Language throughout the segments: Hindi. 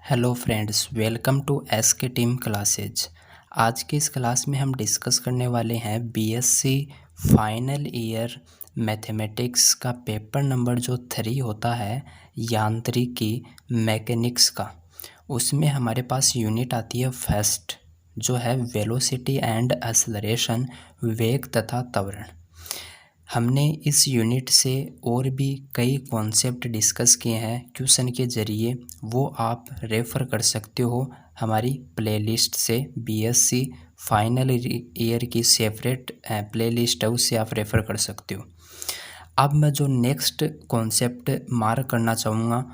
Hello friends, welcome to S K team classes. आज की इस क्लास में हम डिस्कस करने वाले हैं बीएससी फाइनल ईयर मैथमेटिक्स का पेपर नंबर जो 3 होता है यांत्रिकी मैकेनिक्स का। उसमें हमारे पास यूनिट आती है फर्स्ट, जो है वेलोसिटी एंड एक्सेलरेशन, वेग तथा त्वरण। हमने इस यूनिट से और भी कई कॉन्सेप्ट डिस्कस किए हैं क्वेश्चन के ज़रिए, वो आप रेफ़र कर सकते हो हमारी प्लेलिस्ट से। बीएससी फाइनल ईयर की सेपरेट प्लेलिस्ट है, उससे आप रेफ़र कर सकते हो। अब मैं जो नेक्स्ट कॉन्सेप्ट मार्क करना चाहूँगा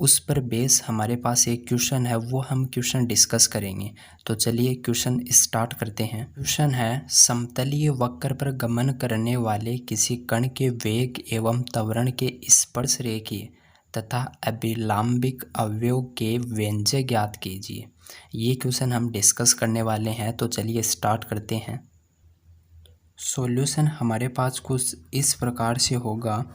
उस पर बेस हमारे पास एक क्वेश्चन है, वो हम क्वेश्चन डिस्कस करेंगे। तो चलिए क्वेश्चन स्टार्ट करते हैं। क्वेश्चन है, समतलीय वक्र पर गमन करने वाले किसी कण के वेग एवं त्वरण के स्पर्श रेखीय तथा अभिलंबिक अवयव के व्यंजक ज्ञात कीजिए। ये क्वेश्चन हम डिस्कस करने वाले हैं। तो चलिए स्टार्ट करते हैं। सॉल्यूशन हमारे पास कुछ इस प्रकार से होगा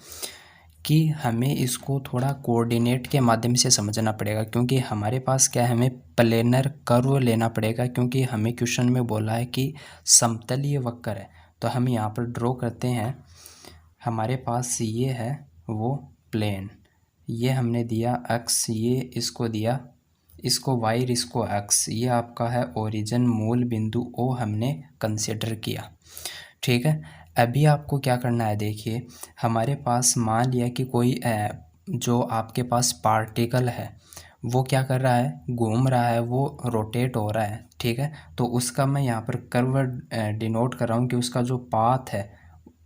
कि हमें इसको थोड़ा कोऑर्डिनेट के माध्यम से समझना पड़ेगा, क्योंकि हमारे पास क्या है, हमें प्लेनर कर्व लेना पड़ेगा, क्योंकि हमें क्वेश्चन में बोला है कि समतलीय वक्र है। तो हम यहाँ पर ड्रॉ करते हैं। हमारे पास ये है वो प्लेन, ये हमने दिया एक्स, ये इसको दिया, इसको वाई, इसको एक्स। ये आपका है ओरिजिन, मूल बिंदु ओ हमने कंसिडर किया। ठीक है, अभी आपको क्या करना है, देखिए हमारे पास मान लिया कि कोई जो आपके पास पार्टिकल है वो क्या कर रहा है, घूम रहा है, वो रोटेट हो रहा है। ठीक है, तो उसका मैं यहाँ पर कर्व डिनोट कर रहा हूँ कि उसका जो पाथ है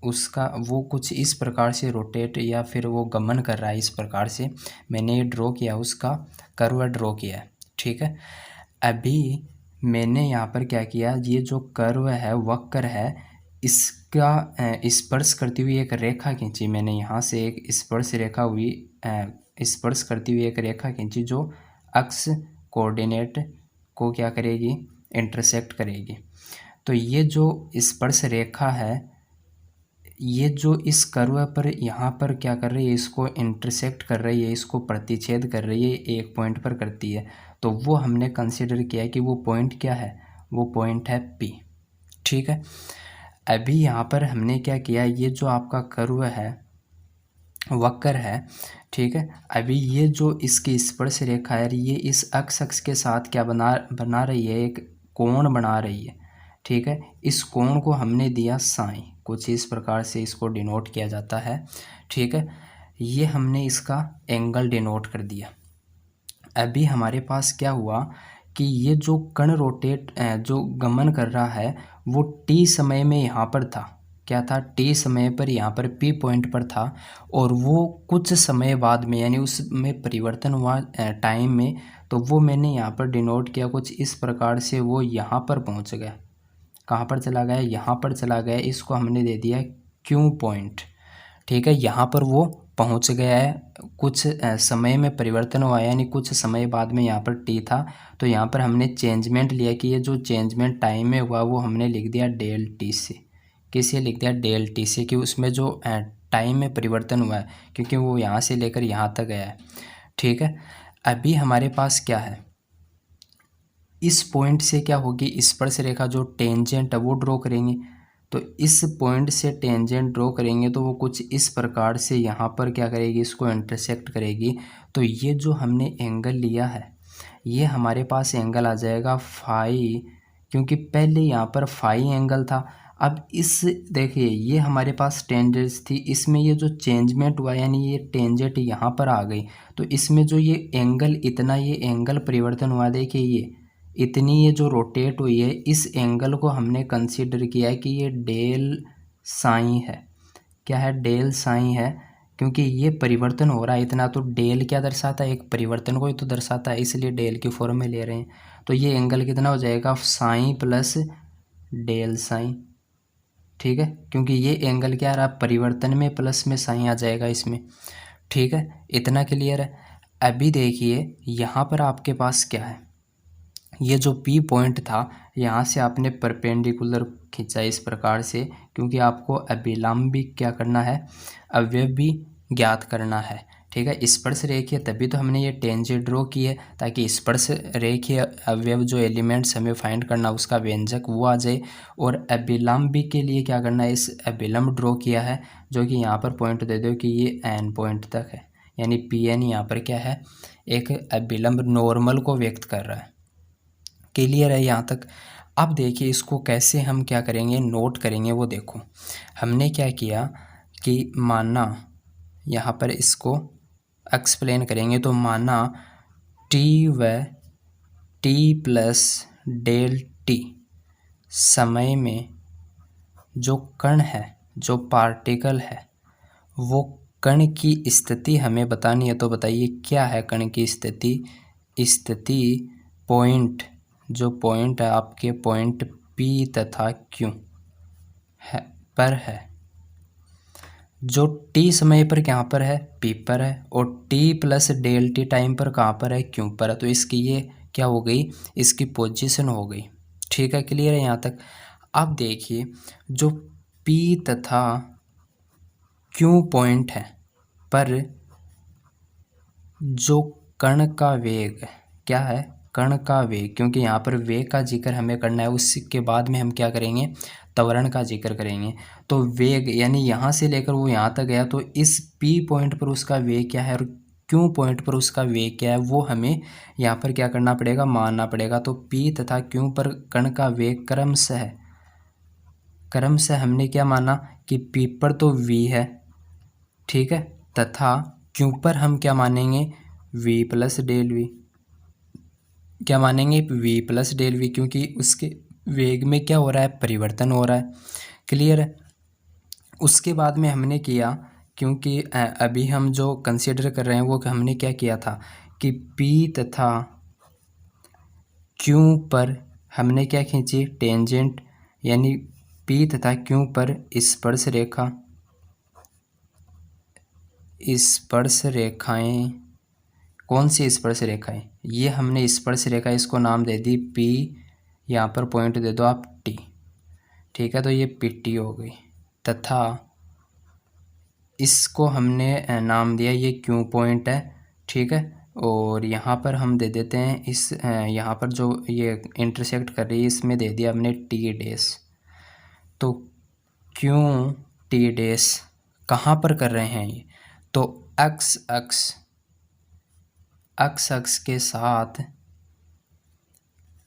उसका वो कुछ इस प्रकार से रोटेट या फिर वो गमन कर रहा है। इस प्रकार से मैंने ये ड्रॉ किया, उसका कर्व ड्रॉ किया है। ठीक है, अभी मैंने यहाँ पर क्या किया, ये जो कर्व है, वक्र है, इसका स्पर्श करती हुई एक रेखा खींची मैंने। यहाँ से एक स्पर्श रेखा हुई, स्पर्श करती हुई एक रेखा खींची जो अक्ष कोऑर्डिनेट को क्या करेगी, इंटरसेक्ट करेगी। तो ये जो स्पर्श रेखा है, ये जो इस कर्व पर यहाँ पर क्या कर रही है, इसको इंटरसेक्ट कर रही है, इसको प्रतिच्छेद कर रही है, एक पॉइंट पर करती है। तो वो हमने कंसिडर किया कि वो पॉइंट क्या है, वो पॉइंट है पी। ठीक है, अभी यहाँ पर हमने क्या किया, ये जो आपका कर्व है, वक्र है, ठीक है, अभी ये जो इसकी स्पर्श रेखा है, ये इस अक्ष के साथ क्या बना रही है, एक कोण बना रही है। ठीक है, इस कोण को हमने दिया साइन, कुछ इस प्रकार से इसको डिनोट किया जाता है। ठीक है, ये हमने इसका एंगल डिनोट कर दिया। अभी हमारे पास क्या हुआ कि ये जो कण रोटेट जो गमन कर रहा है वो टी समय में यहाँ पर था। क्या था, टी समय पर यहाँ पर पी पॉइंट पर था, और वो कुछ समय बाद में, यानी उसमें परिवर्तन हुआ टाइम में, तो वो मैंने यहाँ पर डिनोट किया कुछ इस प्रकार से। वो यहाँ पर पहुँच गया, कहाँ पर चला गया, यहाँ पर चला गया, इसको हमने दे दिया क्यू पॉइंट। ठीक है, यहाँ पर वो पहुँच गया है, कुछ समय में परिवर्तन हुआ, यानी कुछ समय बाद में यहाँ पर टी था, तो यहाँ पर हमने चेंजमेंट लिया कि ये जो चेंजमेंट टाइम में हुआ वो हमने लिख दिया डेल टी से। किसे लिख दिया, डेल टी से, कि उसमें जो टाइम में परिवर्तन हुआ है, क्योंकि वो यहाँ से लेकर यहाँ तक गया है। ठीक है, अभी हमारे पास क्या है, इस पॉइंट से क्या होगी, स्पर्श रेखा जो टेंजेंट है वो ड्रॉ करेंगे। तो इस पॉइंट से टेंजेंट ड्रॉ करेंगे तो वो कुछ इस प्रकार से यहाँ पर क्या करेगी, इसको इंटरसेक्ट करेगी। तो ये जो हमने एंगल लिया है, ये हमारे पास एंगल आ जाएगा फाई, क्योंकि पहले यहाँ पर फाई एंगल था। अब इस देखिए, ये हमारे पास टेंजेंट थी, इसमें ये जो चेंजमेंट हुआ, यानी ये टेंजेंट यहाँ पर आ गई, तो इसमें जो ये एंगल, इतना ये एंगल परिवर्तन हुआ, देखिए ये इतनी, ये जो रोटेट हुई है, इस एंगल को हमने कंसीडर किया है कि ये डेल साइन है। क्या है, डेल साइन है, क्योंकि ये परिवर्तन हो रहा है इतना, तो डेल क्या दर्शाता है, एक परिवर्तन को ही तो दर्शाता है, इसलिए डेल की फॉर्म में ले रहे हैं। तो ये एंगल कितना हो जाएगा, साइन प्लस डेल साइन। ठीक है, क्योंकि ये एंगल क्या रहा, परिवर्तन में प्लस में साइन आ जाएगा इसमें। ठीक है, इतना क्लियर है। अभी देखिए यहाँ पर आपके पास क्या है, ये जो पी पॉइंट था, यहाँ से आपने परपेंडिकुलर खींचा इस प्रकार से, क्योंकि आपको अभिलंबिक क्या करना है, अवयव भी ज्ञात करना है। ठीक है। स्पर्श रेखीय तभी तो हमने ये टेंजेंट ड्रॉ की है, ताकि स्पर्श रेखीय अवयव जो एलिमेंट्स हमें फाइंड करना उसका व्यंजक वो आ जाए। और अभिलंब के लिए क्या करना है, इस अभिलंब ड्रॉ किया है, जो कि यहाँ पर पॉइंट दे दो कि ये एन पॉइंट तक है, यानी पी एन यहाँ पर क्या है, एक अभिलंब नॉर्मल को व्यक्त कर रहा है। क्लियर है यहाँ तक। अब देखिए इसको कैसे हम क्या करेंगे, नोट करेंगे वो देखो। हमने क्या किया कि माना यहाँ पर इसको एक्सप्लेन करेंगे, तो माना टी व टी प्लस डेल टी समय में जो कण है, जो पार्टिकल है, वो कण की स्थिति हमें बतानी है। तो बताइए क्या है कण की स्थिति। स्थिति पॉइंट, जो पॉइंट है आपके पॉइंट पी तथा क्यू है पर है, जो टी समय पर कहाँ पर है, पी पर है, और T plus del T time पर कहाँ पर है, क्यू पर है। तो इसकी ये क्या हो गई, इसकी पोजीशन हो गई। ठीक है, क्लियर है यहाँ तक। अब देखिए जो पी तथा क्यू पॉइंट है पर जो कण का वेग क्या है, कण का वेग, क्योंकि यहाँ पर वेग का जिक्र हमें करना है, उसके बाद में हम क्या करेंगे, त्वरण का जिक्र करेंगे। तो वेग यानी यहाँ से लेकर वो यहाँ तक गया, तो इस पी पॉइंट पर उसका वेग क्या है और क्यू पॉइंट पर उसका वेग क्या है, वो हमें यहाँ पर क्या करना पड़ेगा, मानना पड़ेगा। तो पी तथा क्यू पर कण का वेग क्रमशः हमने क्या माना कि पी पर तो वी है, ठीक है, तथा क्यू पर हम क्या मानेंगे, वी प्लस डेल वी। क्या मानेंगे, वी प्लस डेल वी, क्योंकि उसके वेग में क्या हो रहा है, परिवर्तन हो रहा है। क्लियर है। उसके बाद में हमने किया, क्योंकि अभी हम जो कंसीडर कर रहे हैं वो हमने क्या किया था कि पी तथा क्यू पर हमने क्या खींची, टेंजेंट, यानी पी तथा क्यू पर स्पर्श रेखाएं, कौन सी स्पर्श रेखाएं, ये हमने स्पर्श रेखा इसको नाम दे दी पी, यहाँ पर पॉइंट दे दो आप टी। ठीक है, तो ये पी टी हो गई, तथा इसको हमने नाम दिया ये क्यू पॉइंट है। ठीक है, और यहाँ पर हम दे देते हैं इस यहाँ पर जो ये इंटरसेक्ट कर रही है इसमें दे दिया हमने टी डैश। तो क्यू टी डैश कहाँ पर कर रहे हैं ये, तो एक्स अक्ष के साथ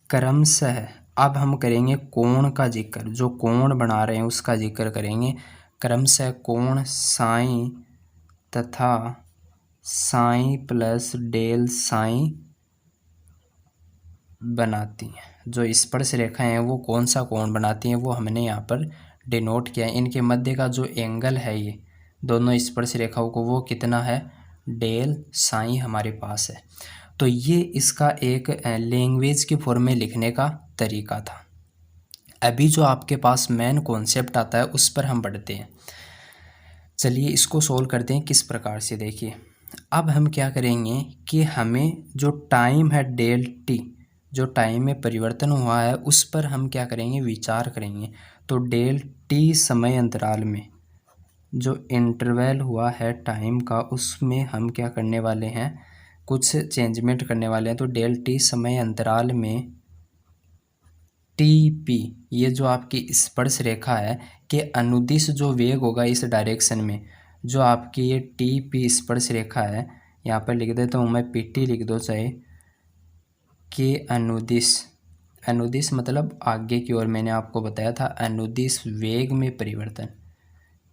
क्रमशः। अब हम करेंगे कोण का जिक्र, जो कोण बना रहे हैं उसका जिक्र करेंगे। क्रमशः कोण साइन तथा साइन प्लस डेल साइन बनाती हैं। जो स्पर्श रेखाएं हैं वो कौन सा कोण बनाती हैं वो हमने यहाँ पर डिनोट किया है। इनके मध्य का जो एंगल है ये दोनों स्पर्श रेखाओं को, वो कितना है, डेल साइन हमारे पास है। तो ये इसका एक लैंग्वेज के फॉर्म में लिखने का तरीका था। अभी जो आपके पास मेन कॉन्सेप्ट आता है उस पर हम बढ़ते हैं। चलिए इसको सोल्व करते हैं किस प्रकार से। देखिए अब हम क्या करेंगे कि हमें जो टाइम है डेल टी, जो टाइम में परिवर्तन हुआ है उस पर हम क्या करेंगे, विचार करेंगे। तो डेल टी समय अंतराल में जो इंटरवल हुआ है टाइम का, उसमें हम क्या करने वाले हैं, कुछ चेंजमेंट करने वाले हैं। तो डेल टी समय अंतराल में टी पी, ये जो आपकी स्पर्श रेखा है के अनुदिश जो वेग होगा इस डायरेक्शन में, जो आपकी ये टी पी स्पर्श रेखा है, यहाँ पर लिख देता हूँ मैं, पी टी लिख दो चाहे, के अनुदिश मतलब आगे की ओर। मैंने आपको बताया था अनुदिश वेग में परिवर्तन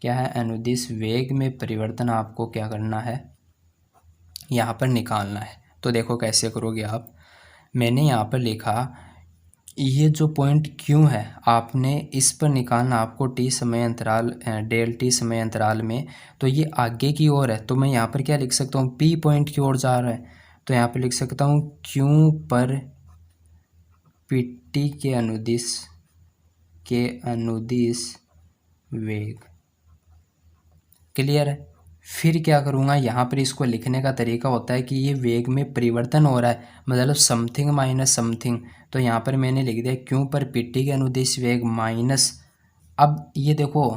क्या है, अनुदिश वेग में परिवर्तन आपको क्या करना है, यहाँ पर निकालना है। तो देखो कैसे करोगे आप। मैंने यहाँ पर लिखा ये जो पॉइंट क्यों है आपने इस पर निकालना, आपको टी समय अंतराल डेल टी समय अंतराल में, तो ये आगे की ओर है। तो मैं यहाँ पर क्या लिख सकता हूँ, पी पॉइंट की ओर जा रहा है, तो यहाँ पर लिख सकता हूँ क्यों पर पी टी के अनुदिश वेग। क्लियर है। फिर क्या करूँगा, यहाँ पर इसको लिखने का तरीका होता है कि ये वेग में परिवर्तन हो रहा है, मतलब समथिंग माइनस समथिंग। तो यहाँ पर मैंने लिख दिया क्यों पर पी टी के अनुदिश वेग माइनस। अब ये देखो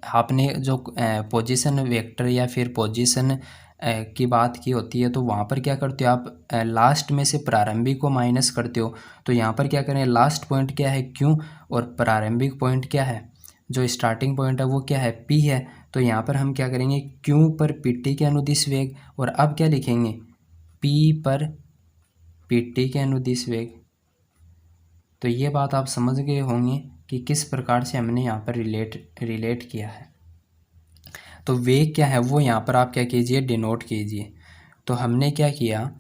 आपने जो पोजीशन वेक्टर या फिर पोजीशन की बात की होती है तो वहाँ पर क्या करते हो आप लास्ट में से प्रारंभिक को माइनस करते हो। तो यहाँ पर क्या करें, लास्ट पॉइंट क्या है क्यू और प्रारंभिक पॉइंट क्या है, जो स्टार्टिंग पॉइंट है वो क्या है पी है। तो यहाँ पर हम क्या करेंगे क्यू पर पीटी के अनुदिश वेग, और अब क्या लिखेंगे पी पर पीटी के अनुदिश वेग। तो ये बात आप समझ गए होंगे कि किस प्रकार से हमने यहाँ पर रिलेट किया है। तो वेग क्या है वो यहाँ पर आप क्या कीजिए डिनोट कीजिए। तो हमने क्या किया,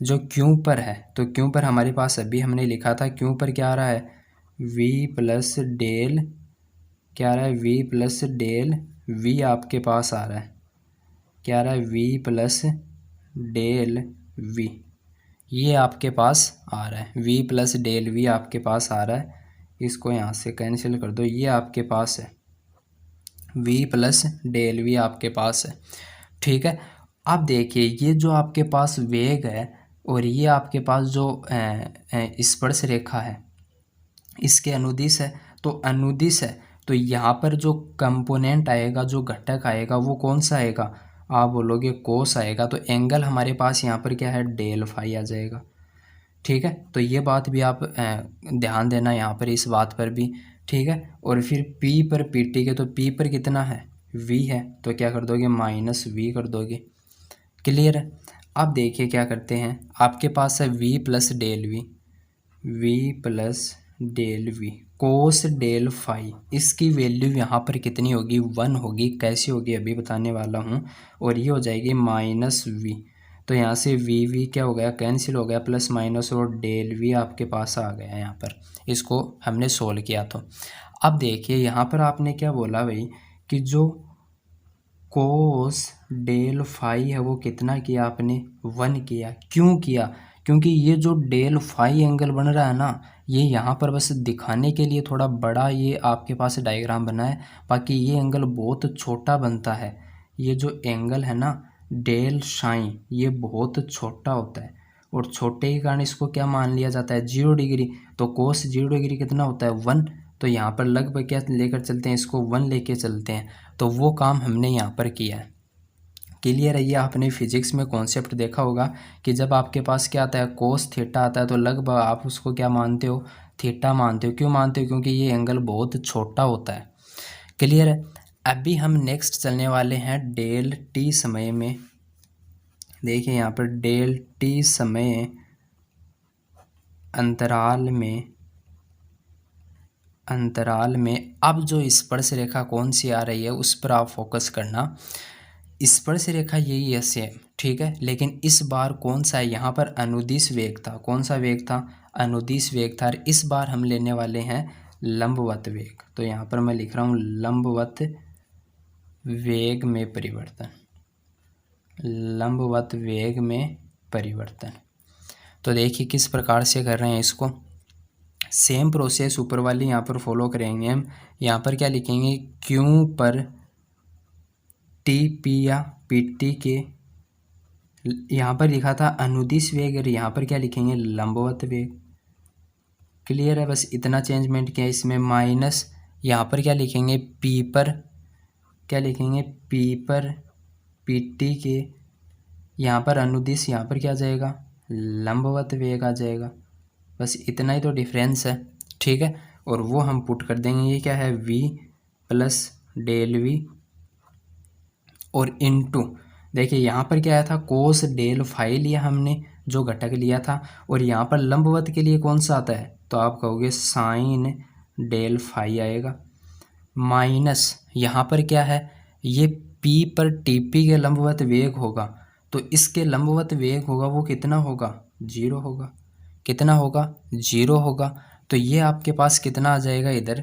जो क्यू पर है तो क्यू पर हमारे पास अभी हमने लिखा था क्यू पर क्या आ रहा है v प्लस डेल, क्या आ रहा है v प्लस डेल v आपके पास आ रहा है, क्या आ रहा है v प्लस डेल v, ये आपके पास आ रहा है v प्लस डेल v आपके पास आ रहा है। इसको यहाँ से कैंसिल कर दो, ये आपके पास है v प्लस डेल v आपके पास है। ठीक है, अब देखिए ये जो आपके पास वेग है और ये आपके पास जो स्पर्श रेखा है इसके अनुदिश है। तो अनुदिश है तो यहाँ पर जो कंपोनेंट आएगा, जो घटक आएगा वो कौन सा आएगा, आप बोलोगे कोस आएगा। तो एंगल हमारे पास यहाँ पर क्या है डेल फाई आ जाएगा। ठीक है, तो ये बात भी आप ध्यान देना यहाँ पर, इस बात पर भी। ठीक है, और फिर P पर PT के, तो P पर कितना है V है, तो क्या कर दोगे माइनस V कर दोगे। क्लियर है। अब देखिए क्या करते हैं, आपके पास है V plus del V, V plus del V cos del phi, इसकी वैल्यू यहाँ पर कितनी होगी 1 होगी। कैसी होगी अभी बताने वाला हूँ। और ये हो जाएगी माइनस V, तो यहाँ से V क्या हो गया कैंसिल हो गया, प्लस माइनस और डेल V आपके पास आ गया यहाँ पर। इसको हमने सोल्व किया। तो अब देखिए यहाँ पर आपने क्या बोला भाई कि जो कोस डेल फाई है वो कितना किया आपने 1 किया। क्यों किया, क्योंकि ये जो डेल फाई एंगल बन रहा है ना, ये यहाँ पर बस दिखाने के लिए थोड़ा बड़ा ये आपके पास डायग्राम बना है, बाकी ये एंगल बहुत छोटा बनता है। ये जो एंगल है ना डेल साइन, ये बहुत छोटा होता है और छोटे के कारण इसको क्या मान लिया जाता है 0 डिग्री। तो कोस 0 डिग्री कितना होता है 1, तो यहाँ पर लगभग क्या लेकर चलते हैं इसको 1 लेके चलते हैं। तो वो काम हमने यहाँ पर किया है। क्लियर है। ये आपने फिजिक्स में कॉन्सेप्ट देखा होगा कि जब आपके पास क्या आता है कोस थीटा आता है तो लगभग आप उसको क्या मानते हो थीटा मानते हो। क्यों मानते हो, क्योंकि ये एंगल बहुत छोटा होता है। क्लियर है। अभी हम नेक्स्ट चलने वाले हैं डेल टी समय में। देखिए यहाँ पर डेल टी समय अंतराल में अब जो स्पर्श रेखा कौन सी आ रही है उस पर आप फोकस करना। स्पर्श रेखा यही है सेम, ठीक है, लेकिन इस बार कौन सा है, यहाँ पर अनुदिश वेग था। कौन सा वेग था, अनुदिश वेग था। और इस बार हम लेने वाले हैं लंबवत वेग। तो यहाँ पर मैं लिख रहा हूँ लंबवत वेग में परिवर्तन, लंबवत वेग में परिवर्तन। तो देखिए किस प्रकार से कर रहे हैं इसको। सेम प्रोसेस ऊपर वाली यहाँ पर फॉलो करेंगे हम। यहाँ पर क्या लिखेंगे क्यू पर टी पी या पी टी के, यहाँ पर लिखा था अनुदिश वेग और यहाँ पर क्या लिखेंगे लंबवत वेग। क्लियर है, बस इतना चेंजमेंट किया इसमें। माइनस यहाँ पर क्या लिखेंगे पी पर, क्या लिखेंगे पी पर पी टी के, यहाँ पर अनुदिश, यहाँ पर क्या आ जाएगा लंबवत वेग आ जाएगा। बस इतना ही तो डिफरेंस है। ठीक है, और वो हम पुट कर देंगे। ये क्या है v प्लस डेल वी और इनटू, देखिए यहाँ पर क्या आया था कोस डेल फाई लिया हमने जो घटक लिया था, और यहाँ पर लंबवत के लिए कौन सा आता है तो आप कहोगे साइन डेल फाई आएगा। माइनस यहाँ पर क्या है ये p पर टीपी के लंबवत वेग होगा, तो इसके लंबवत वेग होगा वो कितना होगा 0 होगा। कितना होगा 0 होगा। तो ये आपके पास कितना आ जाएगा इधर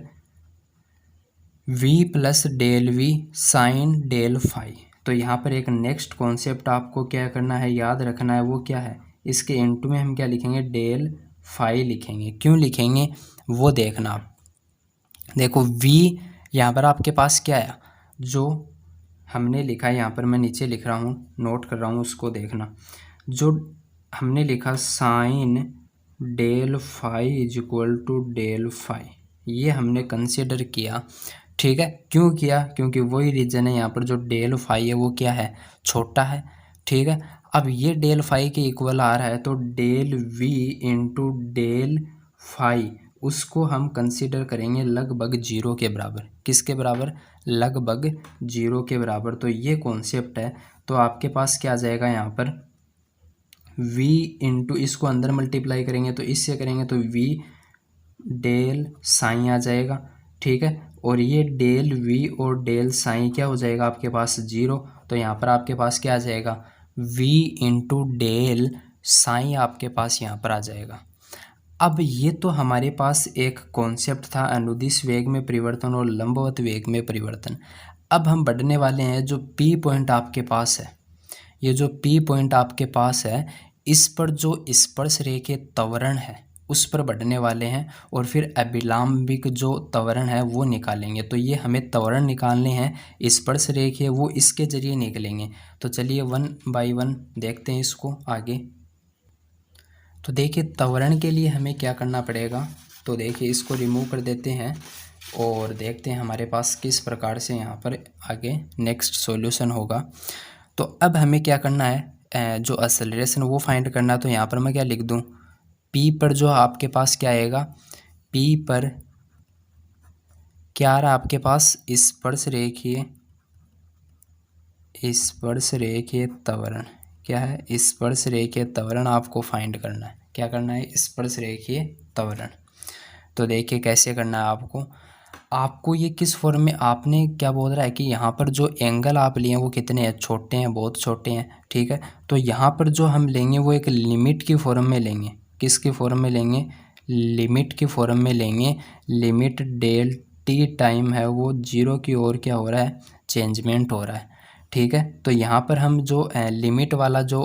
v plus del V sine del phi. तो यहाँ पर एक नेक्स्ट कॉन्सेप्ट आपको क्या करना है याद रखना है, वो क्या है इसके इनटू में हम क्या लिखेंगे डेल फाई लिखेंगे। क्यों लिखेंगे वो देखना आप। देखो v यहाँ पर आपके पास क्या है जो हमने लिखा है, यहाँ पर मैं नीचे लिख रहा हूँ नोट कर रहा हूँ उसको देखना। जो हमने लिखा sine del phi is equal to del phi, ये हमने कंसिडर किया। ठीक है, क्यों किया, क्योंकि वही रीज़न है यहाँ पर जो डेल फाई है वो क्या है छोटा है। ठीक है। अब ये डेल फाई के इक्वल आ रहा है, तो del V into del phi उसको हम कंसीडर करेंगे लगभग जीरो के बराबर। किसके बराबर? लगभग जीरो के बराबर। तो ये कॉन्सेप्ट है। तो आपके पास क्या आ जाएगा यहाँ पर, v इंटू इसको अंदर मल्टीप्लाई करेंगे तो इससे करेंगे तो v डेल साइन आ जाएगा। ठीक है। और ये डेल v और डेल साइन क्या हो जाएगा आपके पास? जीरो। तो यहाँ पर आपके पास क्या आ जाएगा? v इंटू डेल साइन आपके पास यहाँ पर आ जाएगा। अब ये तो हमारे पास एक कॉन्सेप्ट था अनुदिश वेग में परिवर्तन और लंबवत वेग में परिवर्तन। अब हम बढ़ने वाले हैं, जो P पॉइंट आपके पास है, ये जो P पॉइंट आपके पास है, इस पर जो स्पर्श रेखीय त्वरण है उस पर बढ़ने वाले हैं और फिर अभिलंबिक जो त्वरण है वो निकालेंगे। तो ये हमें त्वरण निकालने हैं स्पर्श रेखीय, वो इसके जरिए निकलेंगे। तो चलिए वन बाय वन देखते हैं इसको आगे। तो देखिए त्वरण के लिए हमें क्या करना पड़ेगा, तो देखिए इसको रिमूव कर देते हैं और देखते हैं हमारे पास किस प्रकार से यहाँ पर आगे नेक्स्ट सॉल्यूशन होगा। तो अब हमें क्या करना है, जो एक्सेलरेशन वो फाइंड करना है। तो यहाँ पर मैं क्या लिख दूँ, P पर जो आपके पास क्या आएगा, P पर क्या आ रहा है आपके पास, स्पर्श रेखीय त्वरण। क्या है? स्पर्श रेखीय त्वरण आपको फाइंड करना है। क्या करना है? स्पर्श रेखीय त्वरण। तो देखिए कैसे करना है आपको ये किस फॉर्म में, आपने क्या बोल रहा है कि यहाँ पर जो एंगल आप लिए हैं वो कितने हैं? छोटे हैं, बहुत छोटे हैं। ठीक है। तो यहाँ पर जो हम लेंगे वो एक लिमिट की फॉर्म में लेंगे। किसकी फॉर्म में लेंगे? लिमिट की फॉर्म में लेंगे। लिमिट डेल टी टाइम है वो जीरो की ओर क्या हो रहा है? चेंजमेंट हो रहा है। ठीक है। तो यहाँ पर हम जो लिमिट वाला जो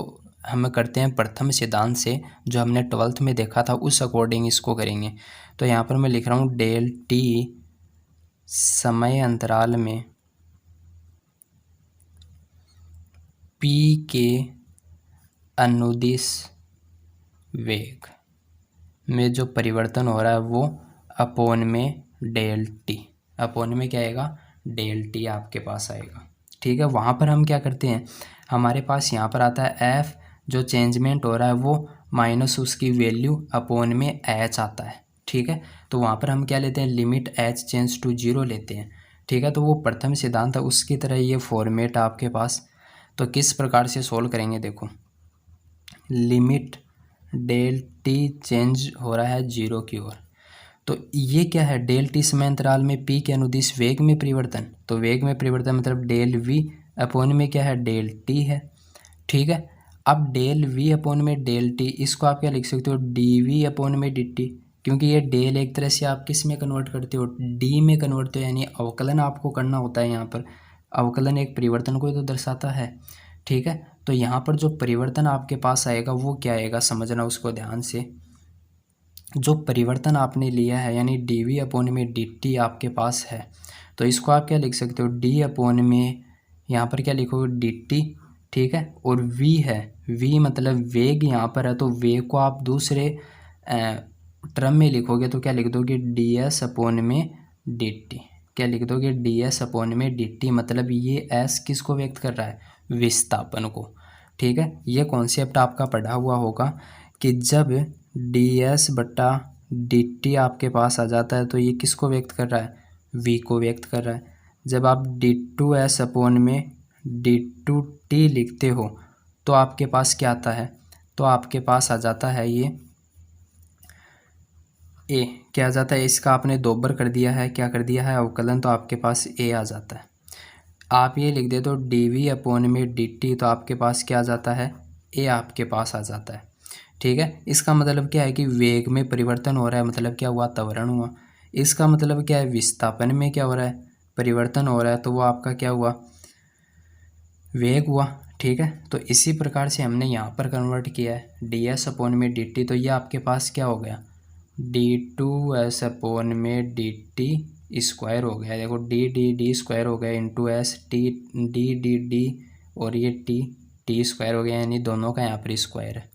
हम करते हैं प्रथम सिद्धांत से, जो हमने 12th में देखा था उस अकॉर्डिंग इसको करेंगे। तो यहाँ पर मैं लिख रहा हूँ डेल टी समय अंतराल में P के अनुदिश वेग में जो परिवर्तन हो रहा है वो अपॉन में डेल टी, अपॉन में क्या आएगा? डेल टी आपके पास आएगा। ठीक है। वहाँ पर हम क्या करते हैं, हमारे पास यहाँ पर आता है F, जो चेंजमेंट हो रहा है वो माइनस उसकी वैल्यू अपॉन में H आता है। ठीक है। तो वहाँ पर हम क्या लेते हैं, limit H change to zero लेते हैं। ठीक है। तो वो प्रथम सिद्धांत है, उसकी तरह ये फॉर्मेट आपके पास। तो किस प्रकार से सोल्व करेंगे, देखो लिमिट डेल टी चेंज हो रहा है जीरो की ओर। तो ये क्या है, डेल टी समय अंतराल में P के अनुदिश वेग में परिवर्तन। तो वेग में परिवर्तन मतलब डेल V अपॉन में क्या है? डेल टी है। ठीक है। अब डेल V अपॉन में डेल टी, इसको आप क्या लिख सकते हो? डी वी अपॉन में डी टी, क्योंकि ये डेल एक तरह से आप किस में कन्वर्ट करते हो? डी में कन्वर्ट हो, यानी अवकलन आपको करना होता है। यहाँ पर अवकलन एक परिवर्तन को तो दर्शाता है। ठीक है। तो यहाँ पर जो परिवर्तन आपके पास आएगा वो क्या आएगा, समझना उसको ध्यान से। जो परिवर्तन आपने लिया है यानी डी वी अपॉन में डी टी आपके पास है, तो इसको आप क्या लिख सकते हो? डी अपॉन में यहाँ पर क्या लिखोगे? D T. ठीक है। और वी है, वी मतलब वेग यहाँ पर है, तो वेग को आप दूसरे टर्म में लिखोगे तो क्या लिख दोगे? डी एस अपॉन में डी टी। क्या लिख दोगे? डी एस अपॉन में डी टी, मतलब ये एस किसको व्यक्त कर रहा है? विस्थापन को। ठीक है। ये कॉन्सेप्ट आपका पढ़ा हुआ होगा कि जब डी एस बटा डी टी आपके पास आ जाता है तो ये किसको व्यक्त कर रहा है? वी को व्यक्त कर रहा है। जब आप डी टू एस अपॉन में डी टू टी लिखते हो तो आपके पास क्या आता है? तो आपके पास आ जाता है ये ए। क्या आ जाता है? इसका आपने दोबर कर दिया है, क्या कर दिया है? अवकलन। तो आपके पास ए आ जाता है। आप ये लिख दे तो डी वी अपॉन में डी टी, तो आपके पास क्या आ जाता है? ए आपके पास आ जाता है। ठीक है। इसका मतलब क्या है कि वेग में परिवर्तन हो रहा है, मतलब क्या हुआ? त्वरण हुआ। इसका मतलब क्या है? विस्थापन में क्या हो रहा है? परिवर्तन हो रहा है, तो वो आपका क्या हुआ? वेग हुआ। ठीक है। तो इसी प्रकार से हमने यहाँ पर कन्वर्ट किया है डी एस अपॉन में डी टी, तो ये आपके पास क्या हो गया? डी टू एस अपॉन में डी टी स्क्वायर हो गया। देखो डी डी डी स्क्वायर हो गया into S T D D D, और ये टी टी स्क्वायर हो गया, यानी दोनों का यहाँ पर स्क्वायर है।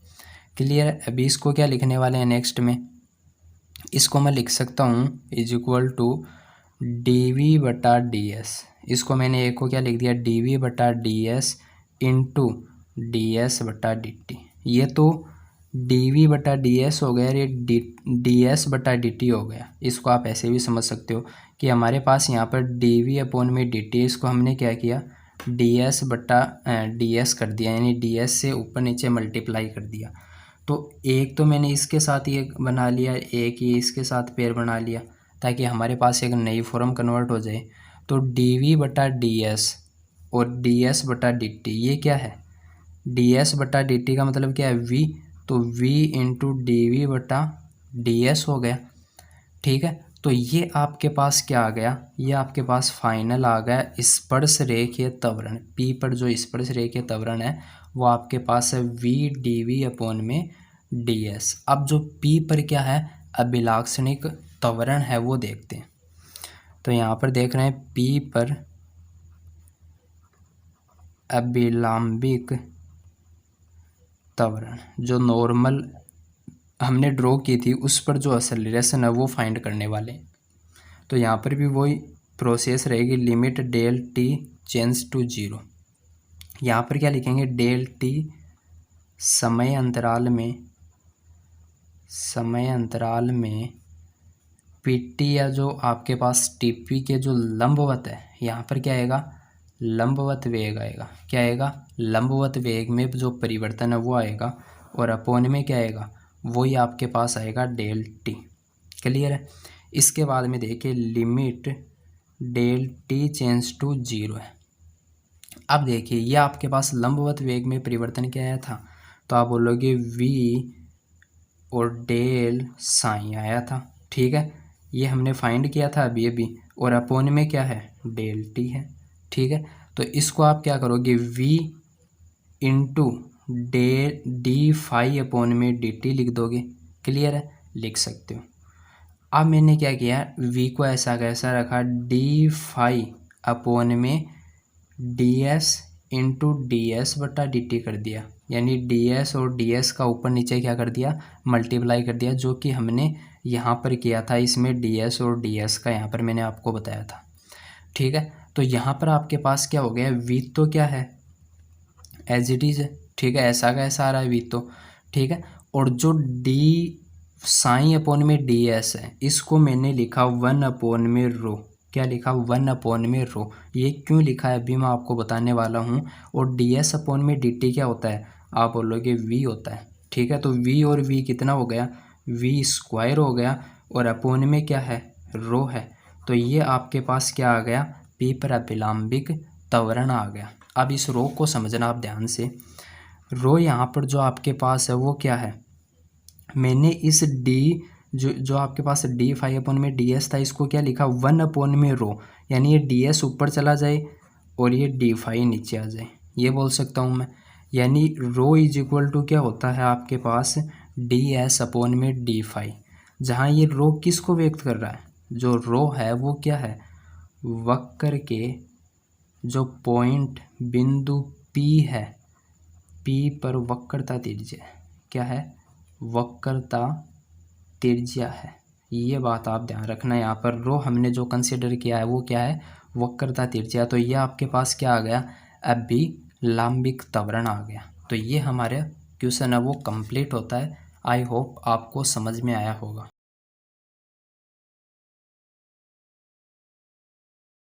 क्लियर है। अभी इसको क्या लिखने वाले हैं नेक्स्ट में, इसको मैं लिख सकता हूँ is equal to D V बटा डी एस। इसको मैंने एक को क्या लिख दिया? डी वी बटा डी एस इंटू ds/dt। ये तो dv/ds हो गया और ये ds/dt हो गया। इसको आप ऐसे भी समझ सकते हो कि हमारे पास यहाँ पर dv/dt, इसको हमने क्या किया, ds कर दिया, यानी ds से ऊपर नीचे मल्टीप्लाई कर दिया। तो एक तो मैंने इसके साथ ये बना लिया, एक ये इसके साथ पेयर बना लिया, ताकि हमारे पास एक नई फॉर्म कन्वर्ट हो जाए। तो dv/ds और ds/dt ये क्या है, ds/dt का मतलब क्या है, v, तो v इंटू dv/ds हो गया। ठीक है, तो ये आपके पास क्या आ गया, ये आपके पास फाइनल आ गया स्पर्श रेखीय त्वरण। P पर जो स्पर्श रेखीय त्वरण है वो आपके पास है v dv/ds। अब जो P पर क्या है, अभिलाक्षणिक त्वरण है वो देखते हैं। तो यहाँ पर देख रहे हैं P पर अभिलंबिक त्वरण जो नॉर्मल हमने ड्रॉ की थी उस पर जो एक्सेलरेशन है वो फाइंड करने वाले। तो यहाँ पर भी वही प्रोसेस रहेगी, limit del T change to 0। यहाँ पर क्या लिखेंगे, डेल टी समय अंतराल में पीटी या जो आपके पास टीपी के जो लंबवत है, यहाँ पर क्या आएगा, लंबवत वेग आएगा। क्या आएगा, लंबवत वेग में जो परिवर्तन है वो आएगा, और अपोन में क्या आएगा, वही आपके पास आएगा डेल टी। क्लियर है। इसके बाद में देखिए limit del T change to 0 है। अब देखिए ये आपके पास लंबवत वेग में परिवर्तन क्या आया था, तो आप बोलोगे v और डेल साइन आया था। ठीक है, ये हमने फाइंड किया था अभी, और अपोन में क्या है, डेल टी है। ठीक है, तो इसको आप क्या करोगे, v into D phi upon में डी टी लिख दोगे। क्लियर है, लिख सकते हो। अब मैंने क्या किया, v को ऐसा कैसा रखा, डी फाई अपोन में डी एस इंटू डी एस/dt कर दिया, यानी डी एस और डी एस का ऊपर नीचे क्या कर दिया, मल्टीप्लाई कर दिया, जो कि हमने यहाँ पर किया था। इसमें डी एस और डी एस का यहाँ पर मैंने आपको बताया था। ठीक है, तो यहाँ पर आपके पास क्या हो गया, v तो क्या है, एज इट इज़ है। ठीक है, ऐसा का ऐसा आ रहा है v तो। ठीक है, और जो डी साइन अपोन में डी एस है, इसको मैंने लिखा 1/ρ। क्या लिखा, 1/ρ। ये क्यों लिखा है अभी मैं आपको बताने वाला हूँ। और डी एस अपोन में डी टी क्या होता है, आप बोलोगे v होता है। ठीक है, तो v और v कितना हो गया, v² हो गया, और अपोन में क्या है, रो है। तो ये आपके पास क्या आ गया, P पर अभिलंबिक त्वरण आ गया। अब इस रो को समझना आप ध्यान से। रो यहाँ पर जो आपके पास है वो क्या है, मैंने इस डी जो आपके पास डी फाई अपोन में डी एस था, इसको क्या लिखा, 1/ρ, यानी ये डी एस ऊपर चला जाए और ये डी फाई नीचे आ जाए, ये बोल सकता हूँ मैं। यानी रो इज इक्वल टू क्या होता है आपके पास, डी एस अपोन में डी फाई। जहाँ ये रो किसको व्यक्त कर रहा है, जो रो है वो क्या है, वक्र के जो पॉइंट बिंदु P है, P पर वक्रता त्रिज्या क्या है, वक्रता त्रिज्या है। ये बात आप ध्यान रखना। यहाँ पर रो हमने जो कंसिडर किया है वो क्या है, वक्रता त्रिज्या। तो ये आपके पास क्या आ गया, अभिलंबिक त्वरण आ गया। तो ये हमारे क्वेश्चन है वो कंप्लीट होता है। आई होप आपको समझ में आया होगा।